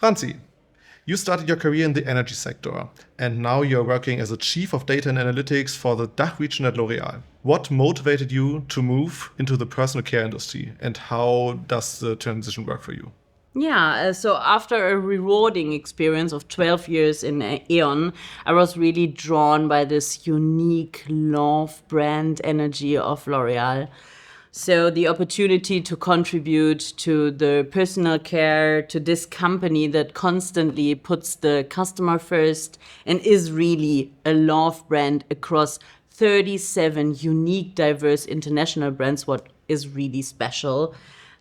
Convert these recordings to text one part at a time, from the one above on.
Franzi, you started your career in the energy sector, and now you're working as a chief of data and analytics for the DACH region at L'Oréal. What motivated you to move into the personal care industry, and how does the transition work for you? Yeah, so after a rewarding experience of 12 years in Aeon, I was really drawn by this unique love brand energy of L'Oréal. So the opportunity to contribute to the personal care, to this company that constantly puts the customer first and is really a love brand across 37 unique, diverse international brands, what is really special.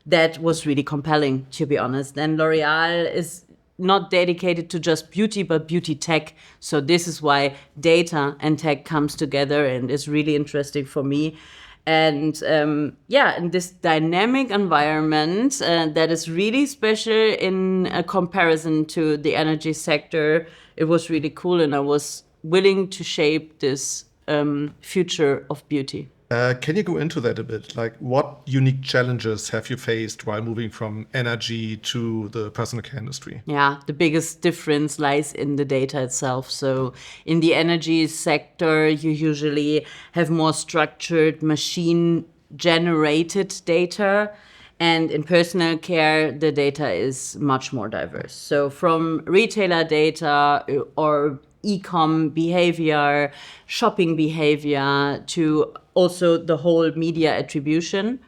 That was really compelling, to be honest. And L'Oréal is not dedicated to just beauty, but beauty tech. So this is why data and tech comes together and is really interesting for me. And in this dynamic environment that is really special in a comparison to the energy sector, it was really cool. And I was willing to shape this future of beauty. Can you go into that a bit? Like, what unique challenges have you faced while moving from energy to the personal care industry? Yeah, the biggest difference lies in the data itself. So in the energy sector, you usually have more structured machine-generated data. And in personal care, the data is much more diverse. So from retailer data or e-com behavior, shopping behavior, to also the whole media attribution.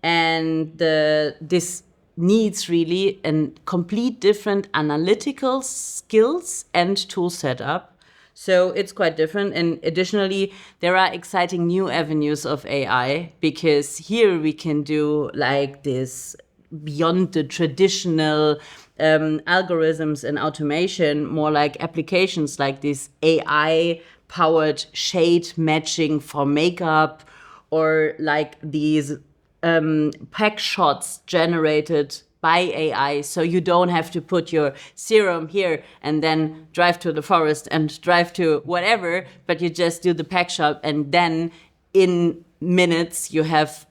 And this needs really a complete different analytical skills and tool setup. So it's quite different. And additionally, there are exciting new avenues of AI, because here we can do like this beyond the traditional algorithms and automation, more like applications like this AI-powered shade matching for makeup, or like these pack shots generated by AI. So you don't have to put your serum here and then drive to the forest and drive to whatever, but you just do the pack shot, and then in minutes you have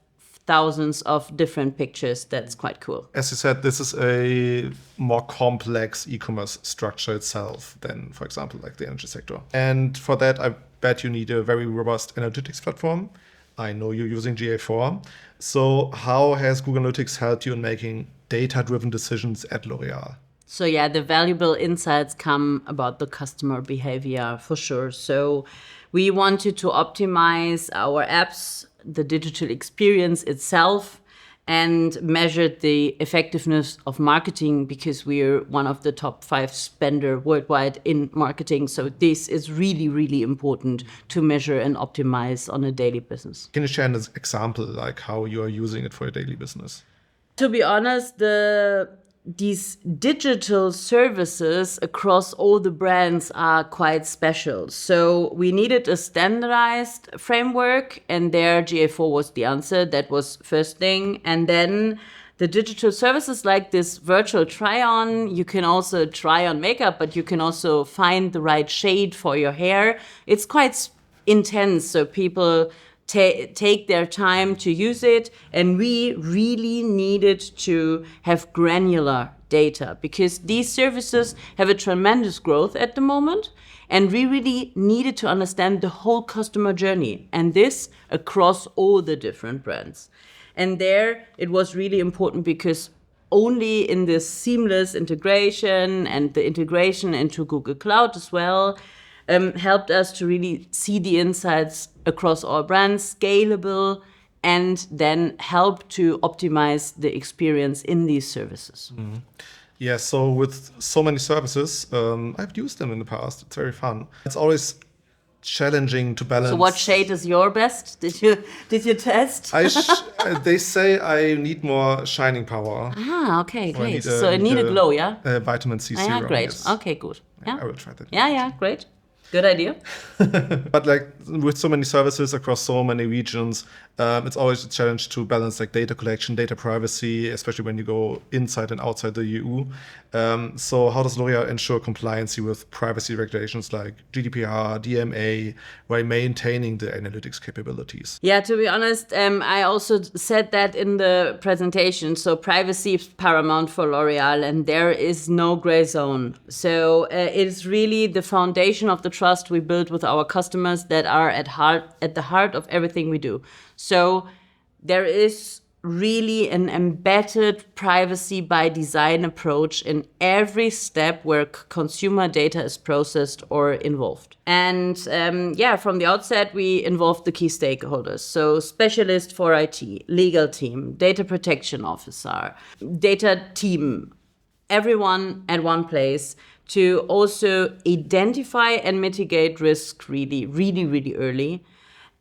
thousands of different pictures. That's quite cool. As you said, this is a more complex e-commerce structure itself than, for example, like the energy sector. And for that, I bet you need a very robust analytics platform. I know you're using GA4. So how has Google Analytics helped you in making data-driven decisions at L'Oréal? So yeah, the valuable insights come about the customer behavior for sure. So we wanted to optimize our apps, the digital experience itself, and measured the effectiveness of marketing, because we're one of the top 5 spender worldwide in marketing. So this is really, really important to measure and optimize on a daily business. Can you share an example, like how you are using it for your daily business? To be honest, these digital services across all the brands are quite special. So we needed a standardized framework, and there GA4 was the answer. That was first thing. And then the digital services like this virtual try-on, you can also try on makeup, but you can also find the right shade for your hair. It's quite intense, so people take their time to use it. And we really needed to have granular data, because these services have a tremendous growth at the moment. And we really needed to understand the whole customer journey, and this across all the different brands. And there it was really important, because only in this seamless integration and the integration into Google Cloud as well, helped us to really see the insights across all brands, scalable, and then help to optimize the experience in these services. Mm-hmm. Yeah, so with so many services, I've used them in the past. It's very fun. It's always challenging to balance. So what shade is your best? Did you test? They say I need more shining power. Ah, okay, great. So I need a glow, yeah? Vitamin C serum. Yeah, great. Yes. Okay, good. Yeah. I will try that. Yeah, great. Good idea. But like with so many services across so many regions, it's always a challenge to balance like data collection, data privacy, especially when you go inside and outside the EU. So how does L'Oréal ensure compliance with privacy regulations like GDPR, DMA, while maintaining the analytics capabilities? Yeah, to be honest, I also said that in the presentation. So privacy is paramount for L'Oréal, and there is no gray zone. So it is really the foundation of the trust we build with our customers that are at the heart of everything we do. So there is really an embedded privacy by design approach in every step where consumer data is processed or involved. And from the outset, we involved the key stakeholders. So specialist for IT, legal team, data protection officer, data team, everyone at one place to also identify and mitigate risk really early,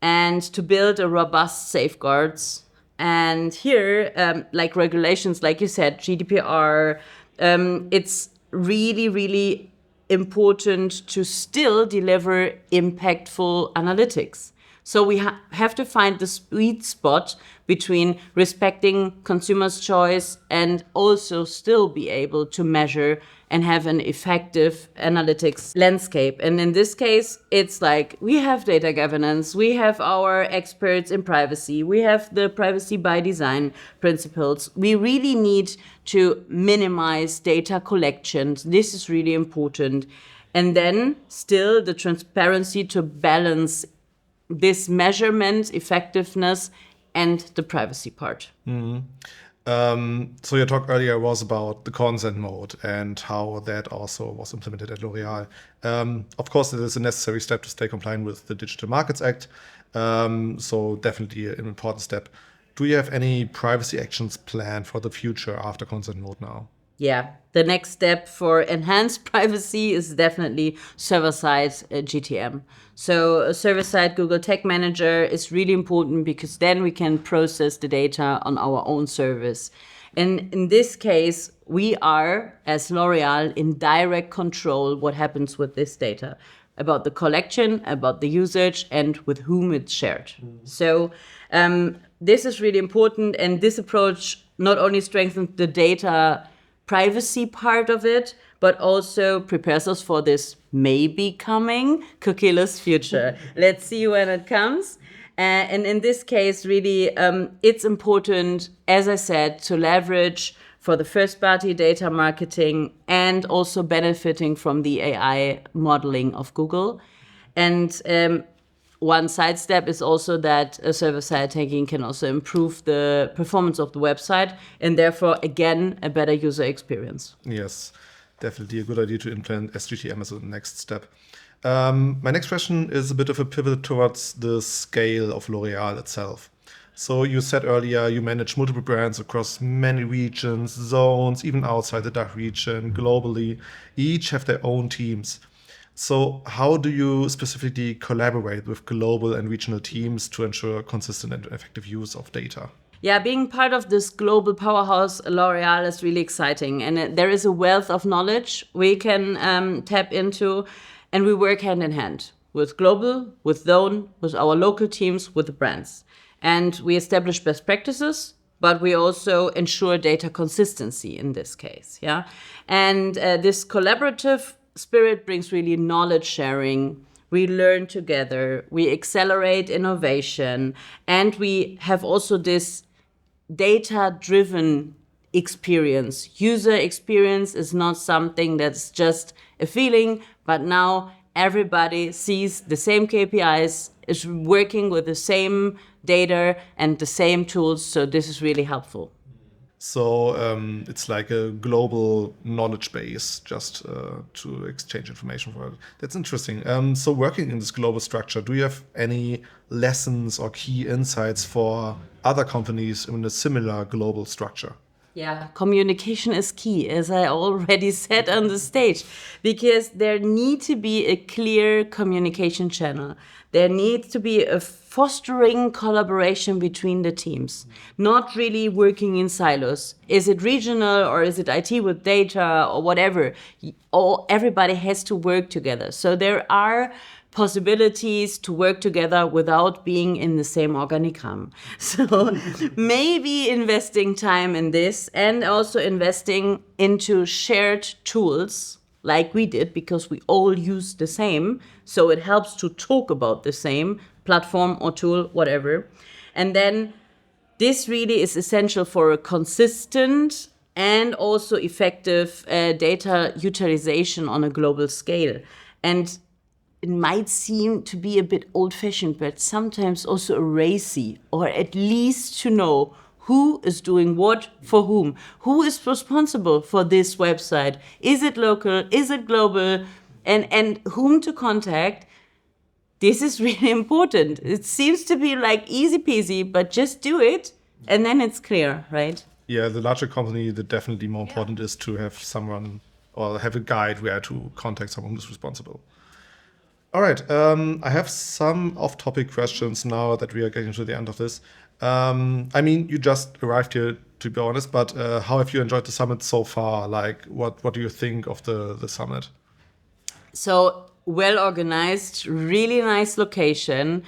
and to build a robust safeguards. And here, like regulations, like you said, GDPR, it's really important to still deliver impactful analytics. So we have to find the sweet spot between respecting consumers' choice and also still be able to measure and have an effective analytics landscape. And in this case, it's like we have data governance, we have our experts in privacy, we have the privacy by design principles. We really need to minimize data collections. This is really important. And then still the transparency to balance this measurement, effectiveness, and the privacy part. So your talk earlier was about the consent mode and how that also was implemented at L'Oréal. Of course, it is a necessary step to stay compliant with the Digital Markets Act. So definitely an important step. Do you have any privacy actions planned for the future after consent mode now? Yeah, the next step for enhanced privacy is definitely server-side GTM. So server-side Google Tag Manager is really important because then we can process the data on our own service. And in this case, we are, as L'Oréal, in direct control what happens with this data, about the collection, about the usage, and with whom it's shared. So this is really important, and this approach not only strengthens the data privacy part of it, but also prepares us for this maybe coming cookieless future. Let's see when it comes. And in this case, really, it's important, as I said, to leverage for the first-party data marketing and also benefiting from the AI modeling of Google. And one side step is also that server-side tagging can also improve the performance of the website and therefore, again, a better user experience. Yes, definitely a good idea to implement SGTM as a next step. My next question is a bit of a pivot towards the scale of L'Oréal itself. So you said earlier you manage multiple brands across many regions, zones, even outside the DACH region, globally. Each have their own teams. So how do you specifically collaborate with global and regional teams to ensure consistent and effective use of data? Yeah, being part of this global powerhouse, L'Oréal, is really exciting. And there is a wealth of knowledge we can tap into. And we work hand in hand with global, with zone, with our local teams, with the brands. And we establish best practices, but we also ensure data consistency in this case. Yeah, and this collaborative spirit brings really knowledge sharing. We learn together, we accelerate innovation, and we have also this data-driven experience. User experience is not something that's just a feeling, but now everybody sees the same KPIs, is working with the same data and the same tools, so this is really helpful. So it's like a global knowledge base just to exchange information for it. That's interesting. So working in this global structure, do you have any lessons or key insights for other companies in a similar global structure? Yeah, communication is key, as I already said on the stage, because there needs to be a clear communication channel. There needs to be a fostering collaboration between the teams, not really working in silos. Is it regional or is it IT with data or whatever? Everybody has to work together. So there are possibilities to work together without being in the same organigram. So maybe investing time in this and also investing into shared tools like we did, because we all use the same. So it helps to talk about the same platform or tool, whatever. And then this really is essential for a consistent and also effective data utilization on a global scale. And it might seem to be a bit old-fashioned, but sometimes also racy, or at least to know who is doing what for whom. Who is responsible for this website? Is it local? Is it global? And whom to contact? This is really important. It seems to be like easy peasy, but just do it, and then it's clear, right? Yeah, the larger company, the definitely more important is to have someone or have a guide where to contact someone who's responsible. All right, I have some off-topic questions now that we are getting to the end of this. I mean, you just arrived here, to be honest, but how have you enjoyed the summit so far? Like, what do you think of the summit? So well organized, really nice location,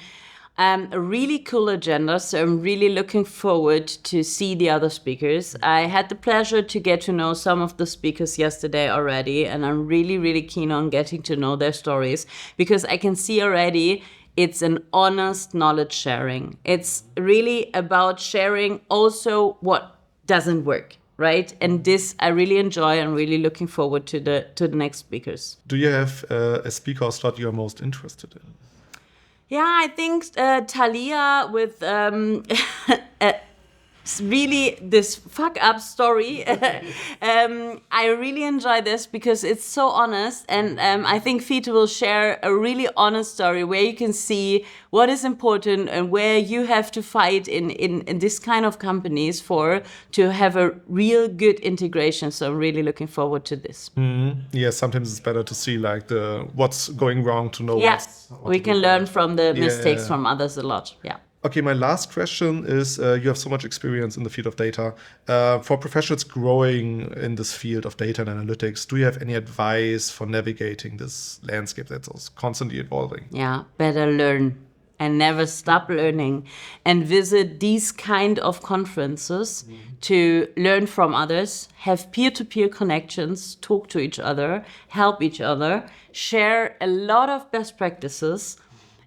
a really cool agenda. So I'm really looking forward to see the other speakers. I had the pleasure to get to know some of the speakers yesterday already, and I'm really, really keen on getting to know their stories, because I can see already it's an honest knowledge sharing. It's really about sharing also what doesn't work. Right, and this I really enjoy. I'm really looking forward to the next speakers. Do you have a speaker or slot you're most interested in? Yeah, I think Thalia with really this fuck up story. I really enjoy this because it's so honest, and I think Fiete will share a really honest story where you can see what is important and where you have to fight in this kind of companies to have a real good integration. So I'm really looking forward to this. Mm-hmm. Yeah, sometimes it's better to see like what's going wrong to know. Yes, we can learn from the mistakes from others a lot. Yeah. Okay, my last question is, you have so much experience in the field of data. For professionals growing in this field of data and analytics, do you have any advice for navigating this landscape that's constantly evolving? Yeah, better learn and never stop learning, and visit these kind of conferences to learn from others, have peer-to-peer connections, talk to each other, help each other, share a lot of best practices.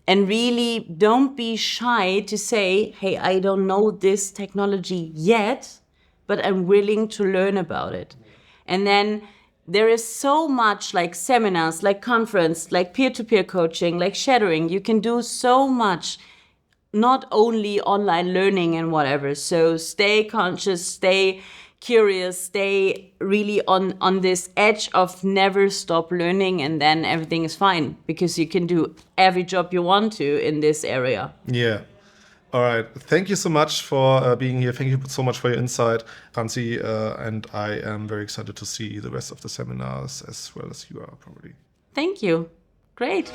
And really don't be shy to say, hey, I don't know this technology yet, but I'm willing to learn about it. And then there is so much like seminars, like conference, like peer-to-peer coaching, like shadowing. You can do so much, not only online learning and whatever. So stay conscious, stay curious, stay really on this edge of never stop learning, and then everything is fine, because you can do every job you want to in this area. Yeah. All right. Thank you so much for being here. Thank you so much for your insight, Franzi. And I am very excited to see the rest of the seminars as well as you are, probably. Thank you. Great.